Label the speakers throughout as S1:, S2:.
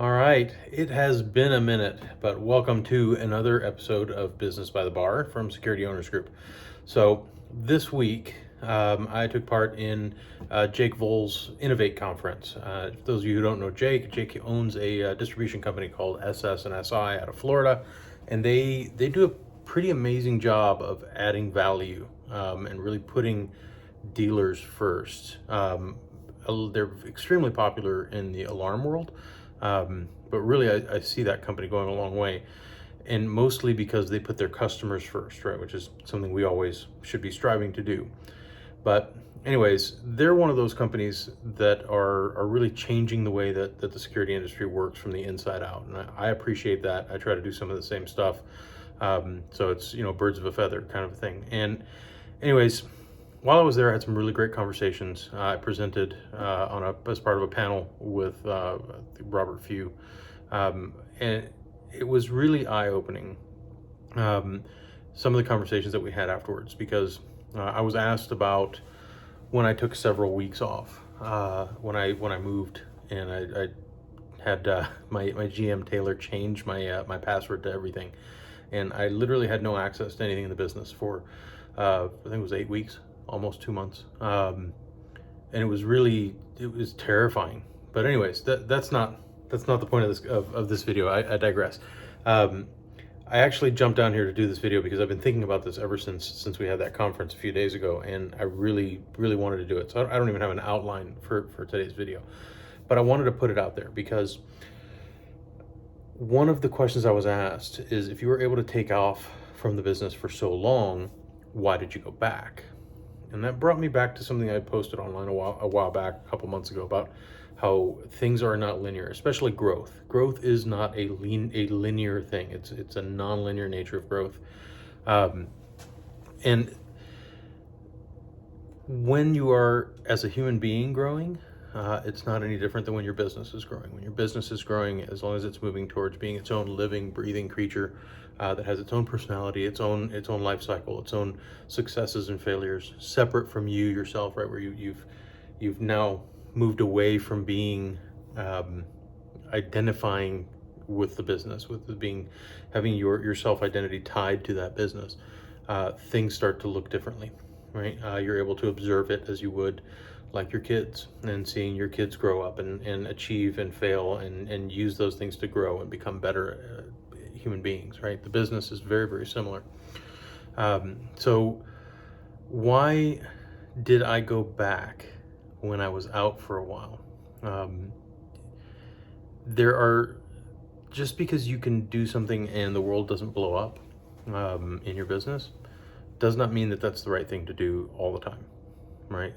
S1: All right, it has been a minute, but welcome to another episode of Business by the Bar from Security Owners Group. So this week, I took part in Jake Voll's Innovate Conference. For those of you who don't know Jake owns a distribution company called ss&si out of Florida, and they do a pretty amazing job of adding value and really putting dealers first. They're extremely popular in the alarm world. But really, I see that company going a long way, and mostly because they put their customers first, right? Which is something we always should be striving to do. But anyways, they're one of those companies that are really changing the way that the security industry works from the inside out, and I appreciate that. I try to do some of the same stuff, so it's birds of a feather kind of a thing. And anyways, while I was there, I had some really great conversations. I presented as part of a panel with Robert Few, and it was really eye-opening. Some of the conversations that we had afterwards, because I was asked about when I took several weeks off when I moved, and I had my GM Taylor change my password to everything, and I literally had no access to anything in the business for I think it was 8 weeks, almost 2 months, and it was terrifying. But anyways, that's not the point of this video. I digress. I actually jumped down here to do this video because I've been thinking about this ever since we had that conference a few days ago, and I really wanted to do it. So I don't even have an outline for today's video, but I wanted to put it out there because one of the questions I was asked is, if you were able to take off from the business for so long, why did you go back? And that brought me back to something I posted online a while back, a couple months ago, about how things are not linear, especially growth. Growth is not a linear thing. It's a non-linear nature of growth. And when you are, as a human being, growing, it's not any different than when your business is growing. When your business is growing, as long as it's moving towards being its own living, breathing creature that has its own personality, its own life cycle, its own successes and failures, separate from you yourself, right? Where you've now moved away from being identifying with the business, having your self identity tied to that business. Things start to look differently, right? You're able to observe it as you would like your kids, and seeing your kids grow up and achieve and fail and use those things to grow and become better human beings, right? The business is very, very similar. So why did I go back when I was out for a while? Just because you can do something and the world doesn't blow up in your business does not mean that that's the right thing to do all the time, right?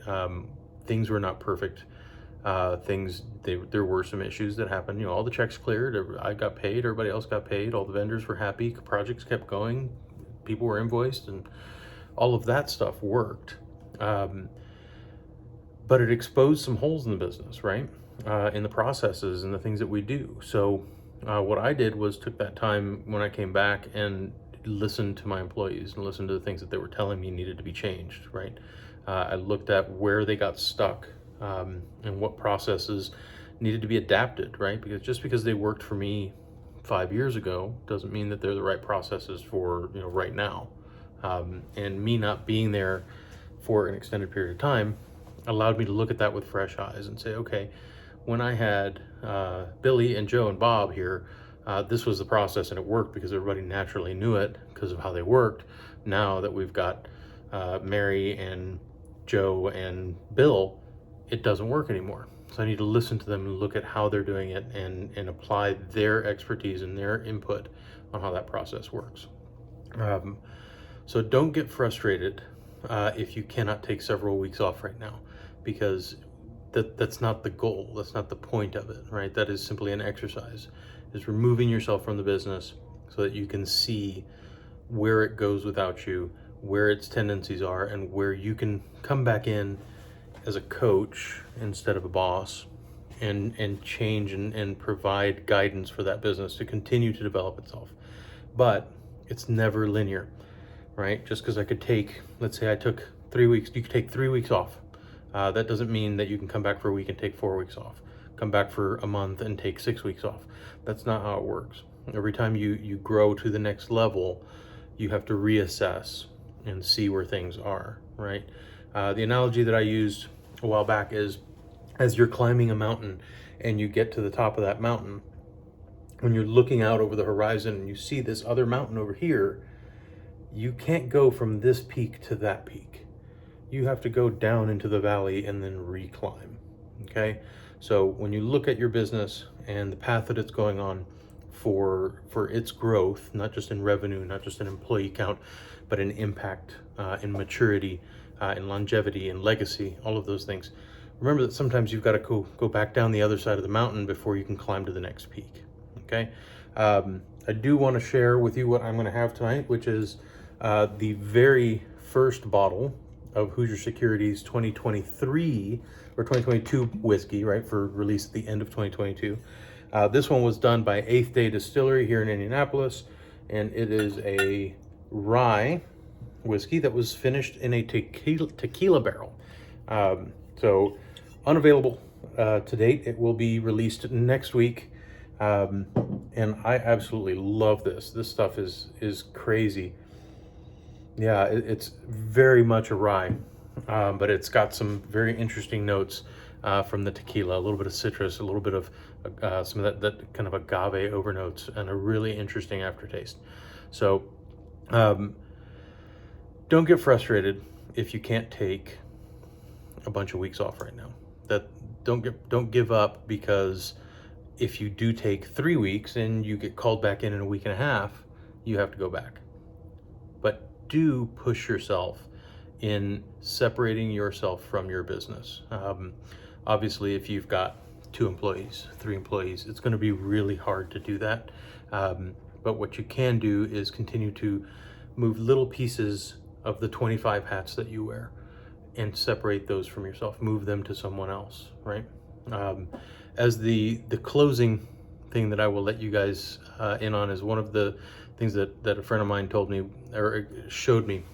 S1: Things were not perfect. There were some issues that happened. All the checks cleared. I got paid. Everybody else got paid. All the vendors were happy. Projects kept going. People were invoiced, and all of that stuff worked. But it exposed some holes in the business, right? In the processes and the things that we do. So what I did was took that time when I came back and listened to my employees and listened to the things that they were telling me needed to be changed, right? I looked at where they got stuck and what processes needed to be adapted, right? Because just because they worked for me 5 years ago doesn't mean that they're the right processes for right now. And me not being there for an extended period of time allowed me to look at that with fresh eyes and say, okay, when I had Billy and Joe and Bob here, this was the process and it worked because everybody naturally knew it because of how they worked. Now that we've got Mary and Joe and Bill, it doesn't work anymore. So I need to listen to them and look at how they're doing it and apply their expertise and their input on how that process works. So don't get frustrated if you cannot take several weeks off right now, because that's not the goal. That's not the point of it, right? That is simply an exercise, is removing yourself from the business so that you can see where it goes without you, where its tendencies are, and where you can come back in as a coach instead of a boss and change and provide guidance for that business to continue to develop itself. But it's never linear, right? Just because I could take, let's say I took 3 weeks, you could take 3 weeks off. That doesn't mean that you can come back for a week and take 4 weeks off. come back for a month and take 6 weeks off. That's not how it works. Every time you grow to the next level, you have to reassess and see where things are, right? The analogy that I used a while back is, as you're climbing a mountain and you get to the top of that mountain, when you're looking out over the horizon and you see this other mountain over here, you can't go from this peak to that peak. You have to go down into the valley and then reclimb, okay? So when you look at your business and the path that it's going on for its growth, not just in revenue, not just in employee count, but in impact, in maturity, in longevity, in legacy, all of those things, remember that sometimes you've got to go back down the other side of the mountain before you can climb to the next peak, okay? I do want to share with you what I'm going to have tonight, which is the very first bottle of Hoosier Securities 2023 or 2022 whiskey, right, for release at the end of 2022. This one was done by Eighth Day Distillery here in Indianapolis, and it is a rye whiskey that was finished in a tequila barrel. So unavailable to date. It will be released next week. And I absolutely love this. This stuff is crazy. Yeah, it's very much a rye, but it's got some very interesting notes from the tequila, a little bit of citrus, a little bit of some of that kind of agave overnotes, and a really interesting aftertaste. So don't get frustrated if you can't take a bunch of weeks off right now. Don't give up, because if you do take 3 weeks and you get called back in a week and a half, you have to go back. But do push yourself in separating yourself from your business. Obviously, if you've got 2 employees, 3 employees, it's going to be really hard to do that. But what you can do is continue to move little pieces of the 25 hats that you wear and separate those from yourself, move them to someone else, right? As the closing thing that I will let you guys in on is one of the things that a friend of mine told me or showed me.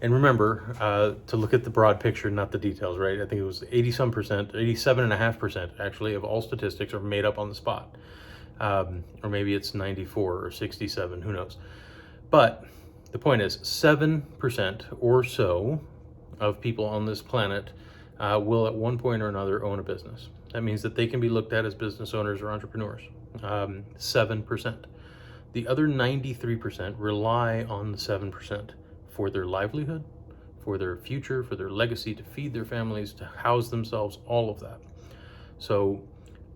S1: And remember to look at the broad picture, not the details, right? I think it was 87.5% actually of all statistics are made up on the spot. Or maybe it's 94 or 67, who knows? But the point is 7% or so of people on this planet will at one point or another own a business. That means that they can be looked at as business owners or entrepreneurs. 7%. The other 93% rely on the 7% for their livelihood, for their future, for their legacy, to feed their families, to house themselves, all of that. So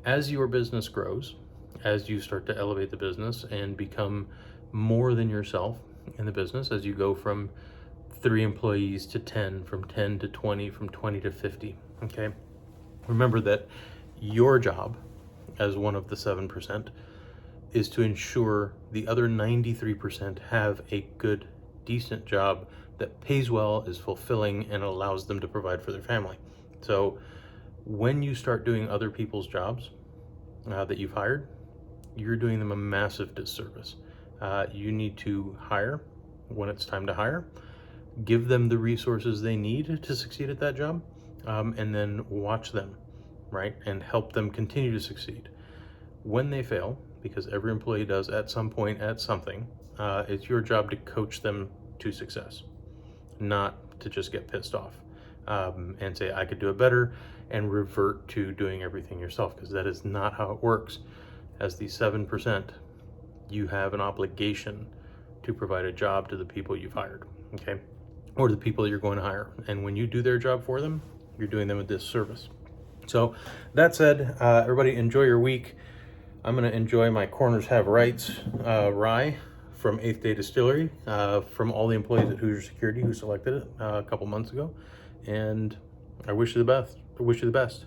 S1: as your business grows, as you start to elevate the business and become more than yourself in the business, as you go from 3 employees to 10, from 10 to 20, from 20 to 50, okay? Remember that your job as one of the 7% is to ensure the other 93% have a good, decent job that pays well, is fulfilling, and allows them to provide for their family. So when you start doing other people's jobs that you've hired, you're doing them a massive disservice. You need to hire when it's time to hire, give them the resources they need to succeed at that job, and then watch them, right? And help them continue to succeed. When they fail, because every employee does at some point at something, it's your job to coach them to success, not to just get pissed off and say, I could do it better, and revert to doing everything yourself, because that is not how it works. As the 7%, you have an obligation to provide a job to the people you've hired, okay? Or the people you're going to hire. And when you do their job for them, you're doing them a disservice. So that said, everybody enjoy your week. I'm going to enjoy my Corners Have Rights rye from Eighth Day Distillery, from all the employees at Hoosier Security who selected it a couple months ago. And I wish you the best.